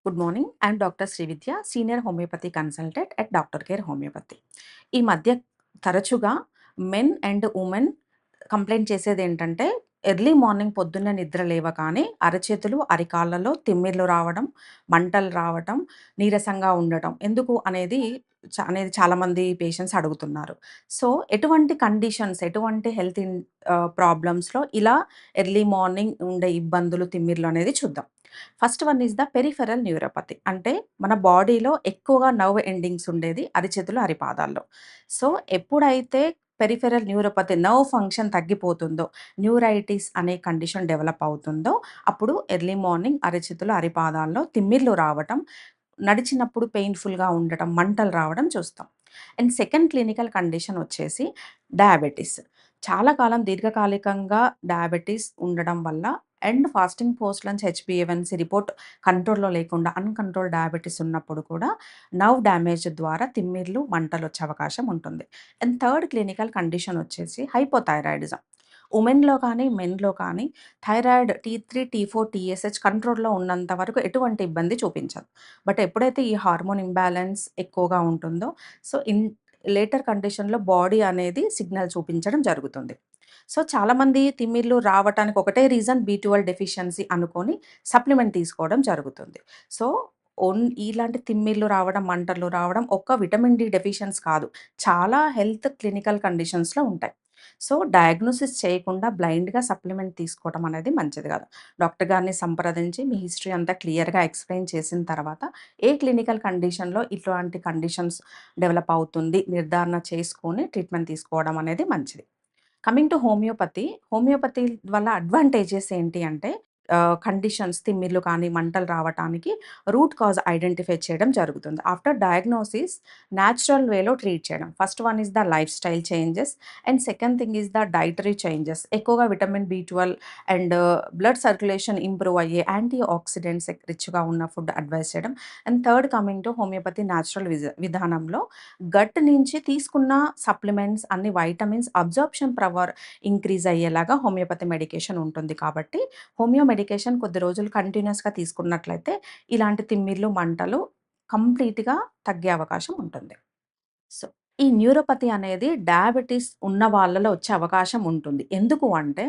Good morning. I'm doctor Srividya, senior homeopathy consultant at doctor care homeopathy. ఈ మధ్య తరచుగా men and women complaint చేసేదేంటంటే, early morning పొద్దున్నే నిద్ర లేవగానే అరచేతులు, అరికాళ్ళలో తిమ్మిర్లు రావడం, మంటలు రావటం, నీరసంగా ఉండటం. ఎందుకు అనేది చాలామంది పేషెంట్స్ అడుగుతున్నారు. సో, ఎటువంటి కండిషన్స్, ఎటువంటి ప్రాబ్లమ్స్‌లో ఇలా ఎర్లీ మార్నింగ్ ఉండే ఇబ్బందులు, తిమ్మిర్లు అనేది చూద్దాం. First one is the peripheral neuropathy. అంటే మన బాడీలో ఎక్కువగా నర్వ్ ఎండింగ్స్ ఉండేది అరిచేతులు, అరిపాదాల్లో. సో, ఎప్పుడైతే పెరిఫెరల్ న్యూరోపతి నర్వ్ ఫంక్షన్ తగ్గిపోతుందో, న్యూరైటిస్ అనే కండిషన్ డెవలప్ అవుతుందో, అప్పుడు ఎర్లీ మార్నింగ్ అరచేతులు, అరిపాదాల్లో తిమ్మిర్లు రావటం, నడిచినప్పుడు పెయిన్‌ఫుల్‌గా ఉండటం, మంటలు రావడం చూస్తాం. అండ్ సెకండ్ క్లినికల్ కండిషన్ వచ్చేసి డయాబెటిస్. చాలా కాలం దీర్ఘకాలికంగా డయాబెటిస్ ఉండడం వల్ల అండ్ ఫాస్టింగ్ పోస్ట్ లంచ్ హెచ్‌బీఏవన్సీ రిపోర్ట్ కంట్రోల్‌లో లేకుండా అన్‌కంట్రోల్డ్ డయాబెటిస్ ఉన్నప్పుడు కూడా నర్వ్ డ్యామేజ్ ద్వారా తిమ్మిర్లు, మంటలొచ్చే అవకాశం ఉంటుంది. అండ్ థర్డ్ క్లినికల్ కండిషన్ వచ్చేసి హైపోథైరాయిడిజం. వుమెన్‌లో కానీ, మెన్‌లో కానీ థైరాయిడ్ T3, T4, TSH కంట్రోల్‌లో ఉన్నంత వరకు ఎటువంటి ఇబ్బంది చూపించదు. బట్ ఎప్పుడైతే ఈ హార్మోన్ ఇంబాలెన్స్ ఎక్కువగా ఉంటుందో, సో, లేటర్ కండిషన్‌లో బాడీ అనేది సిగ్నల్ చూపించడం జరుగుతుంది. సో, చాలామంది తిమ్మిర్లు రావటానికి ఒకటే రీజన్ బి12 డెఫిషియన్సీ అనుకోని సప్లిమెంట్ తీసుకోవడం జరుగుతుంది. సో, ఇలాంటి తిమ్మిర్లు రావడం, మంటలు రావడం ఒక్క విటమిన్ డి డెఫిషియన్స్ కాదు. చాలా హెల్త్ క్లినికల్ కండిషన్స్‌లో ఉంటాయి. సో, డయాగ్నోసిస్ చేయకుండా బ్లైండ్‌గా సప్లిమెంట్ తీసుకోవడం అనేది మంచిది కాదు. డాక్టర్ గారిని సంప్రదించి మీ హిస్టరీ అంతా క్లియర్‌గా ఎక్స్‌ప్లెయిన్ చేసిన తర్వాత ఏ క్లినికల్ కండిషన్‌లో ఇట్లాంటి కండిషన్స్ డెవలప్ అవుతుంది నిర్ధారణ చేసుకొని ట్రీట్మెంట్ తీసుకోవడం అనేది మంచిది. Coming to homeopathy. హోమియోపతి వల్ల అడ్వాంటేజెస్ ఏంటి అంటే కండిషన్స్ తిమ్మిర్లు కానీ, మంటలు రావటానికి రూట్ కాజ్ ఐడెంటిఫై చేయడం జరుగుతుంది. ఆఫ్టర్ డయాగ్నోసిస్ న్యాచురల్ వేలో ట్రీట్ చేయడం. First one is the lifestyle changes and second thing is the dietary changes. ఎక్కువగా vitamin B12 and blood circulation improve అయ్యే యాంటీ ఆక్సిడెంట్స్ రిచ్‌గా ఉన్న ఫుడ్ అడ్వైస్ చేయడం. And third coming to homeopathy natural విధానంలో gut నుంచి తీసుకున్న supplements అన్ని vitamins absorption power increase అయ్యేలాగా హోమియోపతి మెడికేషన్ ఉంటుంది కాబట్టి, హోమియో మెడికేషన్ కొద్ది రోజులు కంటిన్యూయస్‌గా తీసుకున్నట్లయితే ఇలాంటి తిమ్మిర్లు, మంటలు కంప్లీట్‌గా తగ్గే అవకాశం ఉంటుంది. సో, ఈ న్యూరోపతి అనేది డయాబెటిస్ ఉన్న వాళ్ళలో వచ్చే అవకాశం ఉంటుంది. ఎందుకు అంటే,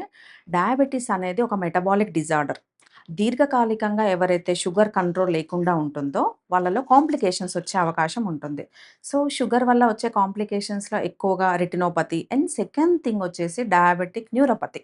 డయాబెటిస్ అనేది ఒక మెటబాలిక్ డిజార్డర్. దీర్ఘకాలికంగా ఎవరైతే షుగర్ కంట్రోల్ లేకుండా ఉంటుందో, వాళ్ళలో కాంప్లికేషన్స్ వచ్చే అవకాశం ఉంటుంది. సో, షుగర్ వల్ల వచ్చే కాంప్లికేషన్స్‌లో ఎక్కువగా రెటినోపతి అండ్ సెకండ్ థింగ్ వచ్చేసి డయాబెటిక్ న్యూరోపతి.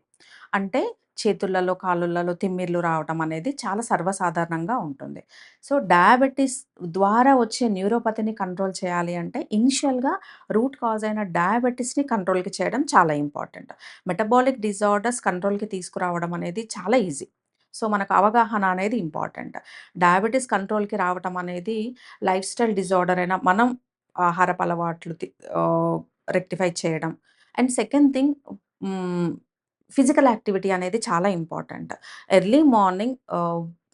అంటే చేతులలో, కాళ్ళులలో తిమ్మిర్లు రావటం అనేది చాలా సర్వసాధారణంగా ఉంటుంది. సో, డయాబెటిస్ ద్వారా వచ్చే న్యూరోపతిని కంట్రోల్ చేయాలి అంటే ఇనిషియల్‌గా రూట్ కాజ్ అయిన డయాబెటిస్‌ని కంట్రోల్‌కి చేయడం చాలా ఇంపార్టెంట్. మెటబాలిక్ డిజార్డర్స్ కంట్రోల్‌కి తీసుకురావడం అనేది చాలా ఈజీ. సో, మనకు అవగాహన అనేది ఇంపార్టెంట్. డయాబెటిస్ కంట్రోల్‌కి రావటం అనేది లైఫ్ స్టైల్ డిజార్డర్ అయినా మనం ఆహారపు అలవాట్లు ఆహ్, రెక్టిఫై చేయడం. అండ్ సెకండ్ థింగ్ హ్మ్. ఫిజికల్ యాక్టివిటీ అనేది చాలా ఇంపార్టెంట్. ఎర్లీ మార్నింగ్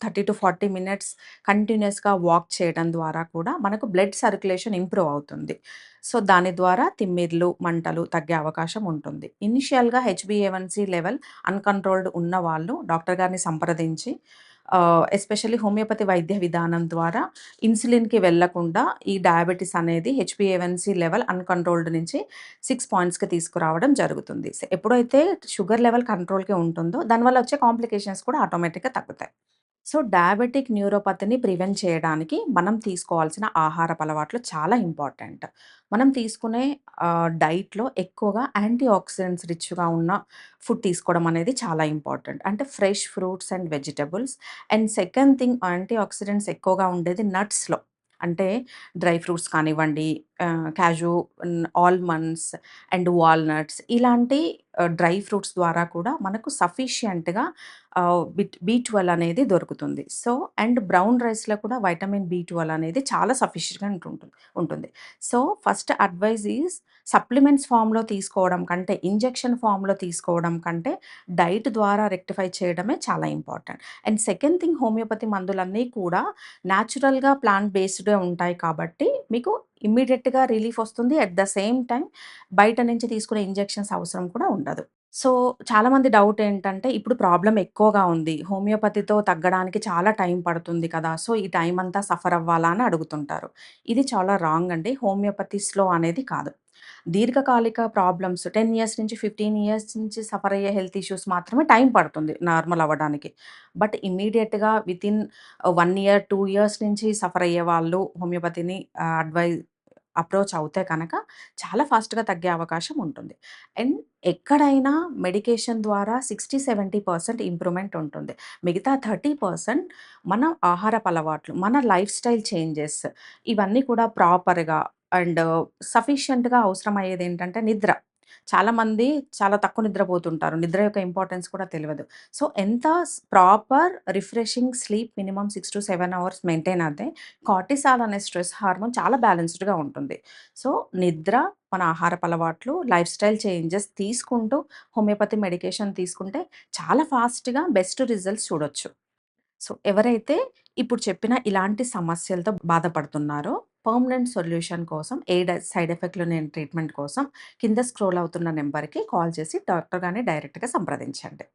30-40 మినిట్స్ కంటిన్యూయస్‌గా వాక్ చేయడం ద్వారా కూడా మనకు బ్లడ్ సర్క్యులేషన్ ఇంప్రూవ్ అవుతుంది. సో, దాని ద్వారా తిమ్మిర్లు, మంటలు తగ్గే అవకాశం ఉంటుంది. ఇనిషియల్‌గా హెచ్‌బీఏవన్సీ లెవెల్ అన్‌కంట్రోల్డ్ ఉన్నవాళ్ళు డాక్టర్ గారిని సంప్రదించి ఎస్పెషల్లీ హోమియోపతి వైద్య విధానం ద్వారా ఇన్సులిన్‌కి వెళ్ళకుండా ఈ డయాబెటిస్ అనేది హెచ్‌బీఏవన్సీ లెవెల్ అన్‌కంట్రోల్డ్ నుంచి 6 పాయింట్స్‌కి తీసుకురావడం జరుగుతుంది. ఎప్పుడైతే షుగర్ లెవెల్ కంట్రోల్‌కి ఉంటుందో దానివల్ల వచ్చే కాంప్లికేషన్స్ కూడా ఆటోమేటిక్‌గా తగ్గుతాయి. సో, డయాబెటిక్ న్యూరోపతిని ప్రివెంట్ చేయడానికి మనం తీసుకోవాల్సిన ఆహారపు అలవాట్లు చాలా ఇంపార్టెంట్. మనం తీసుకునే డైట్‌లో ఎక్కువగా యాంటీ ఆక్సిడెంట్స్ రిచ్‌గా ఉన్న ఫుడ్ తీసుకోవడం అనేది చాలా ఇంపార్టెంట్. అంటే fresh fruits and vegetables and second thing antioxidants ఎక్కువగా ఉండేది నట్స్‌లో. అంటే డ్రై ఫ్రూట్స్ కానివ్వండి, కాజు, ఆల్మండ్స్ అండ్ వాల్‌నట్స్ ఇలాంటి డ్రై ఫ్రూట్స్ ద్వారా కూడా మనకు సఫిషియంట్‌గా బి12 అనేది దొరుకుతుంది. సో, అండ్ బ్రౌన్ రైస్‌లో కూడా వైటమిన్ బి12 అనేది చాలా సఫిషియంట్ ఉంటుంది. So, first advice is supplements ఫార్మ్‌లో తీసుకోవడం కంటే, ఇంజెక్షన్ ఫార్మ్‌లో తీసుకోవడం కంటే, డైట్ ద్వారా రెక్టిఫై చేయడమే చాలా important. And second thing homeopathy మందులన్నీ కూడా నేచురల్‌గా ప్లాంట్ బేస్డే ఉంటాయి కాబట్టి, మీకు ఇమ్మీడియేట్‌గా రిలీఫ్ వస్తుంది. అట్ ద సేమ్ టైమ్ బయట నుంచి తీసుకునే ఇంజెక్షన్స్ అవసరం కూడా ఉండదు. సో, చాలామంది డౌట్ ఏంటంటే, ఇప్పుడు ప్రాబ్లమ్ ఎక్కువగా ఉంది. హోమియోపతితో తగ్గడానికి చాలా టైం పడుతుంది కదా! సో, ఈ టైం అంతా సఫర్ అవ్వాలా అని అడుగుతుంటారు. ఇది చాలా రాంగ్ అండి. హోమియోపతి స్లో అనేది కాదు. దీర్ఘకాలిక ప్రాబ్లమ్స్ 10 ఇయర్స్ నుంచి 15 ఇయర్స్ నుంచి సఫర్ అయ్యే హెల్త్ ఇష్యూస్ మాత్రమే టైం పడుతుంది నార్మల్ అవ్వడానికి. బట్ ఇమ్మీడియేట్‌గా వితిన్ 1 ఇయర్, 2 ఇయర్స్ నుంచి సఫర్ అయ్యేవాళ్ళు హోమియోపతిని అప్రోచ్ అవుతే కనక చాలా ఫాస్ట్‌గా తగ్గే అవకాశం ఉంటుంది. అండ్ ఎక్కడైనా మెడికేషన్ ద్వారా 60, 70% ఇంప్రూవ్‌మెంట్ ఉంటుంది. మిగతా 30% మన ఆహారపు అలవాట్లు, మన లైఫ్ స్టైల్ చేంజెస్ ఇవన్నీ కూడా ప్రాపర్‌గా అండ్ సఫిషియెంట్‌గా అవసరమయ్యేదేంటంటే నిద్ర. చాలామంది చాలా తక్కువ నిద్రపోతుంటారు. నిద్ర యొక్క ఇంపార్టెన్స్ కూడా తెలవదు. సో, ఎంత proper refreshing sleep minimum 6-7 hours maintain అయితే కార్టిసాల్ అనే స్ట్రెస్ హార్మోన్ చాలా బ్యాలెన్స్‌డ్‌గా ఉంటుంది. సో, నిద్ర, మన ఆహారపు అలవాట్లు, లైఫ్ స్టైల్ చేంజెస్ తీసుకుంటూ హోమియోపతి మెడికేషన్ తీసుకుంటే చాలా ఫాస్ట్‌గా బెస్ట్ రిజల్ట్స్ చూడొచ్చు. సో, ఎవరైతే ఇప్పుడు చెప్పిన ఇలాంటి సమస్యలతో బాధపడుతున్నారో, పర్మనెంట్ సొల్యూషన్ కోసం సైడ్ ఎఫెక్ట్‌లు లేని ట్రీట్మెంట్ కోసం కింద స్క్రోల్ అవుతున్న నంబర్‌కి కాల్ చేసి డాక్టర్ గారిని డైరెక్ట్‌గా సంప్రదించండి.